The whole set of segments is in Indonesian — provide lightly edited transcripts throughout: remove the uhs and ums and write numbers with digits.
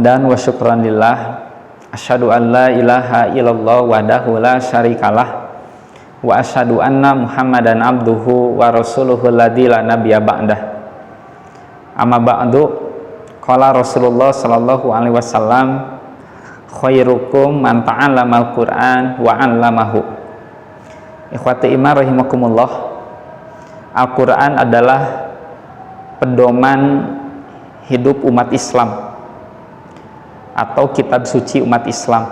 Hamdan wa syukran lillah, asyhadu an la ilaha illallah wahdahu la syarikalah, wa asyhadu anna Muhammadan abduhu wa rasuluhu alladzi la nabiyya ba'dah. Amma ba'du, qala Rasulullah sallallahu alaihi wasallam, khairukum man ta'allamal Qur'an wa 'allamahu. Ikhwati iman rahimakumullah, Al-Qur'an adalah pedoman hidup umat Islam atau kitab suci umat Islam.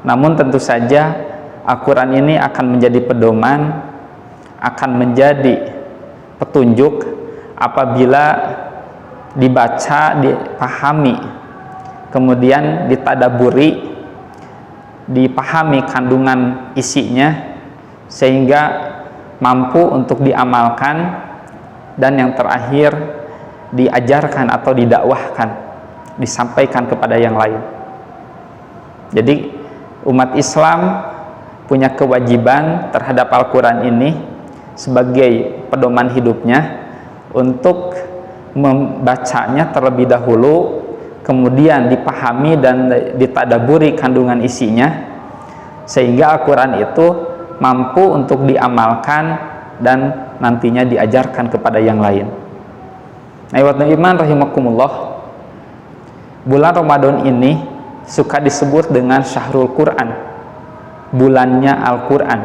Namun tentu saja Al-Quran ini akan menjadi pedoman, akan menjadi petunjuk apabila dibaca, dipahami, kemudian ditadaburi, dipahami kandungan isinya, sehingga mampu untuk diamalkan, dan yang terakhir diajarkan atau didakwahkan, disampaikan kepada yang lain. Jadi umat Islam punya kewajiban terhadap Al-Quran ini sebagai pedoman hidupnya untuk membacanya terlebih dahulu, kemudian dipahami dan ditadaburi kandungan isinya, sehingga Al-Quran itu mampu untuk diamalkan dan nantinya diajarkan kepada yang lain. Nah, ikhwatul iman rahimakumullah, bulan Ramadan ini suka disebut dengan Syahrul Quran, bulannya Al-Quran.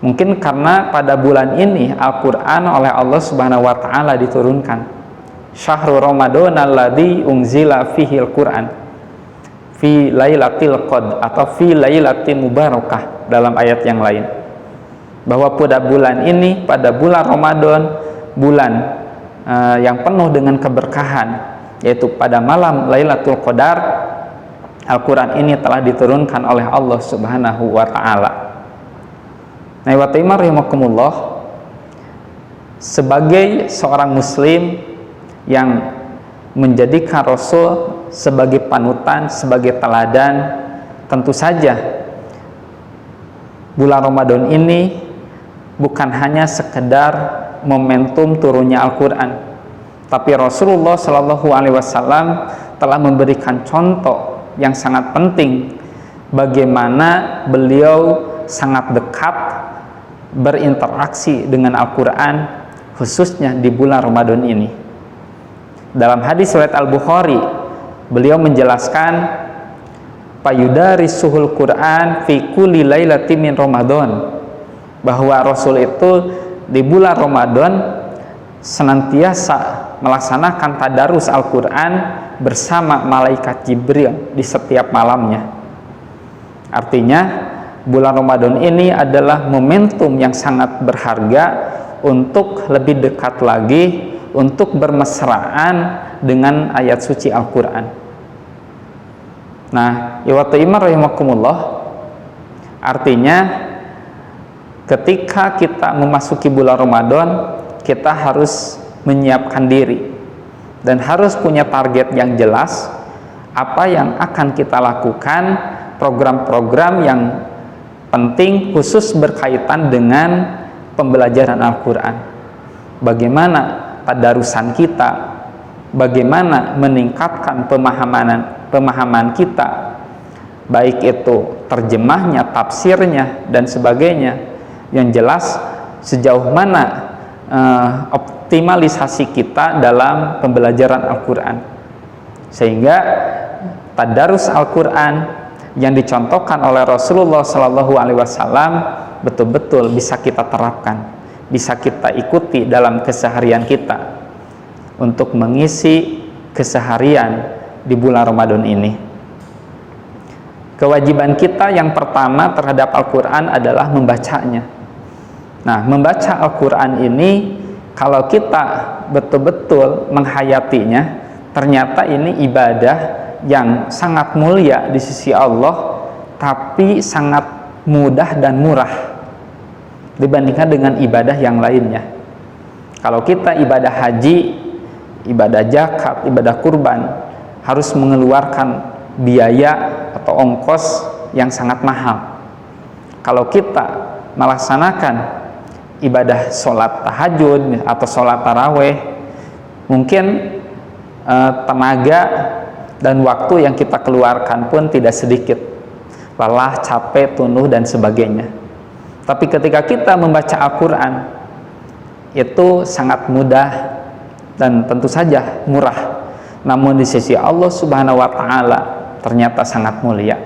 Mungkin karena pada bulan ini Al-Quran oleh Allah Subhanahu wa Ta'ala diturunkan. Syahrul Ramadan alladzi unzila fihil Quran fi lailatul qadr atau fi lailatin mubarakah dalam ayat yang lain, bahwa pada bulan ini, pada bulan Ramadan, bulan yang penuh dengan keberkahan, yaitu pada malam Lailatul Qadar, Al-Quran ini telah diturunkan oleh Allah Subhanahu wa Ta'ala. Nah, wa ta'imah rahimakumullah, sebagai seorang muslim yang menjadikan Rasul sebagai panutan, sebagai teladan, tentu saja bulan Ramadan ini bukan hanya sekedar momentum turunnya Al-Quran, tapi Rasulullah Shallallahu Alaihi Wasallam telah memberikan contoh yang sangat penting bagaimana beliau sangat dekat berinteraksi dengan Al-Quran, khususnya di bulan Ramadan ini. Dalam hadis riwayat Al-Bukhari, beliau menjelaskan, payudarisuhul Quran fi kulli lailatin min Ramadan, bahwa Rasul itu di bulan Ramadan senantiasa melaksanakan tadarus Al-Quran bersama malaikat Jibril di setiap malamnya. Artinya bulan Ramadan ini adalah momentum yang sangat berharga untuk lebih dekat lagi, untuk bermesraan dengan ayat suci Al-Quran. Nah, iwatu iman rahimakumullah, artinya ketika kita memasuki bulan Ramadan, kita harus menyiapkan diri dan harus punya target yang jelas apa yang akan kita lakukan, program-program yang penting khusus berkaitan dengan pembelajaran Al-Quran. Bagaimana tadarusan kita, bagaimana meningkatkan pemahaman kita, baik itu terjemahnya, tafsirnya, dan sebagainya. Yang jelas sejauh mana optimalisasi kita dalam pembelajaran Al-Quran, sehingga tadarus Al-Quran yang dicontohkan oleh Rasulullah Sallallahu Alaihi Wasallam betul-betul bisa kita terapkan, bisa kita ikuti dalam keseharian kita untuk mengisi keseharian di bulan Ramadan ini. Kewajiban kita yang pertama terhadap Al-Quran adalah membacanya. Nah, membaca Al-Quran ini, kalau kita betul-betul menghayatinya, ternyata ini ibadah yang sangat mulia di sisi Allah, tapi sangat mudah dan murah dibandingkan dengan ibadah yang lainnya. Kalau kita ibadah haji, ibadah zakat, ibadah kurban, harus mengeluarkan biaya atau ongkos yang sangat mahal. Kalau kita melaksanakan ibadah sholat tahajud atau sholat taraweh, mungkin tenaga dan waktu yang kita keluarkan pun tidak sedikit, lelah, capek, tunduh dan sebagainya. Tapi ketika kita membaca Al-Quran, itu sangat mudah dan tentu saja murah, namun di sisi Allah Subhanahu wa Ta'ala ternyata sangat mulia.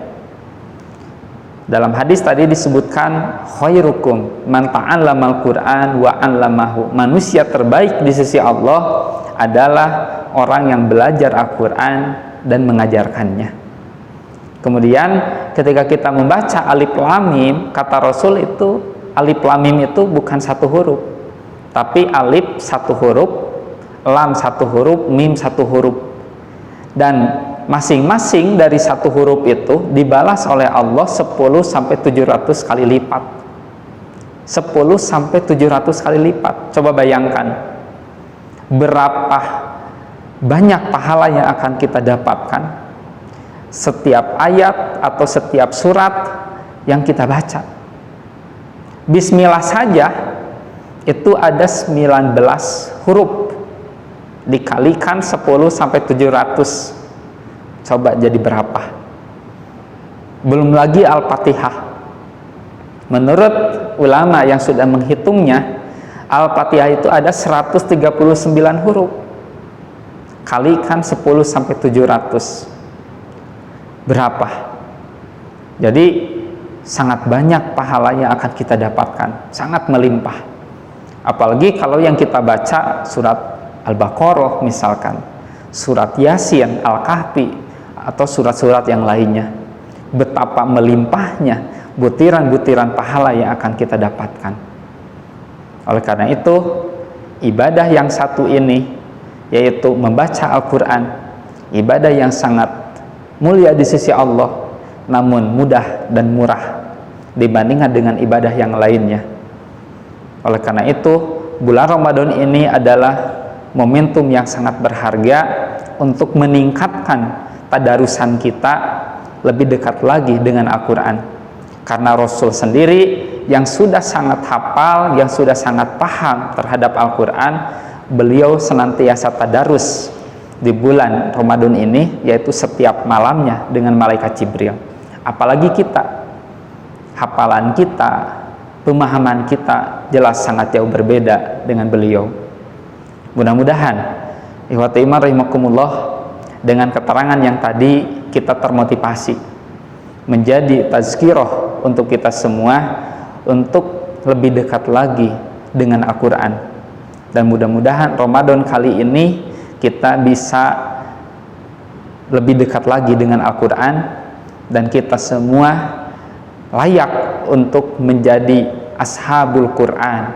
Dalam hadis tadi disebutkan, khairukum man ta'allamal Qur'an wa 'allamahu. Manusia terbaik di sisi Allah adalah orang yang belajar Al-Quran dan mengajarkannya. Kemudian ketika kita membaca alif lam mim, kata Rasul itu alif lam mim itu bukan satu huruf, tapi alif satu huruf, lam satu huruf, mim satu huruf, dan masing-masing dari satu huruf itu dibalas oleh Allah 10 sampai 700 kali lipat. 10 sampai 700 kali lipat. Coba bayangkan berapa banyak pahala yang akan kita dapatkan setiap ayat atau setiap surat yang kita baca. Bismillah saja itu ada 19 huruf dikalikan 10 sampai 700, coba jadi berapa? Belum lagi Al-Fatihah. Menurut ulama yang sudah menghitungnya, Al-Fatihah itu ada 139 huruf, kalikan 10 sampai 700, berapa? Jadi sangat banyak pahala yang akan kita dapatkan, sangat melimpah. Apalagi kalau yang kita baca surat Al-Baqarah misalkan, surat Yasin, Al-Kahfi, atau surat-surat yang lainnya. Betapa melimpahnya butiran-butiran pahala yang akan kita dapatkan. Oleh karena itu, ibadah yang satu ini, yaitu membaca Al-Quran, ibadah yang sangat mulia di sisi Allah, namun mudah dan murah dibandingkan dengan ibadah yang lainnya. Oleh karena itu, bulan Ramadan ini adalah momentum yang sangat berharga untuk meningkatkan tadarusan kita lebih dekat lagi dengan Al-Quran. Karena Rasul sendiri yang sudah sangat hafal, yang sudah sangat paham terhadap Al-Quran, beliau senantiasa tadarus di bulan Ramadan ini, yaitu setiap malamnya dengan malaikat Jibril. Apalagi kita, hafalan kita, pemahaman kita jelas sangat jauh berbeda dengan beliau. Mudah-mudahan ikhwati iman rahimakumullah, dengan keterangan yang tadi kita termotivasi menjadi tazkirah untuk kita semua untuk lebih dekat lagi dengan Al-Quran. Dan mudah-mudahan Ramadan kali ini kita bisa lebih dekat lagi dengan Al-Quran, dan kita semua layak untuk menjadi ashabul Quran,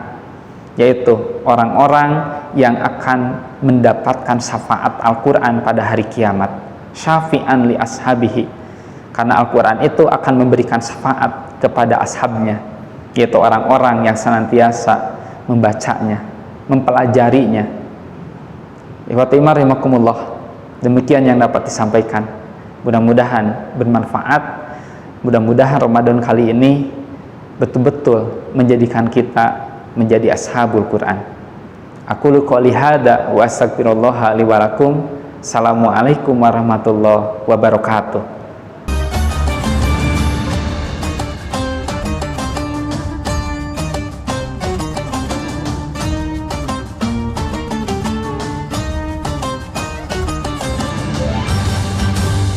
yaitu orang-orang yang akan mendapatkan syafaat Al-Quran pada hari kiamat, syafi'an li ashabihi, karena Al-Quran itu akan memberikan syafaat kepada ashabnya, yaitu orang-orang yang senantiasa membacanya, mempelajarinya. Ikhwati iman rahimakumullah, demikian yang dapat disampaikan. Mudah-mudahan bermanfaat. Mudah-mudahan Ramadan kali ini betul-betul menjadikan kita menjadi ashabul Quran. Aqulu qouli hadza wa astaghfirullaha li wa lakum. Assalamualaikum warahmatullahi wabarakatuh.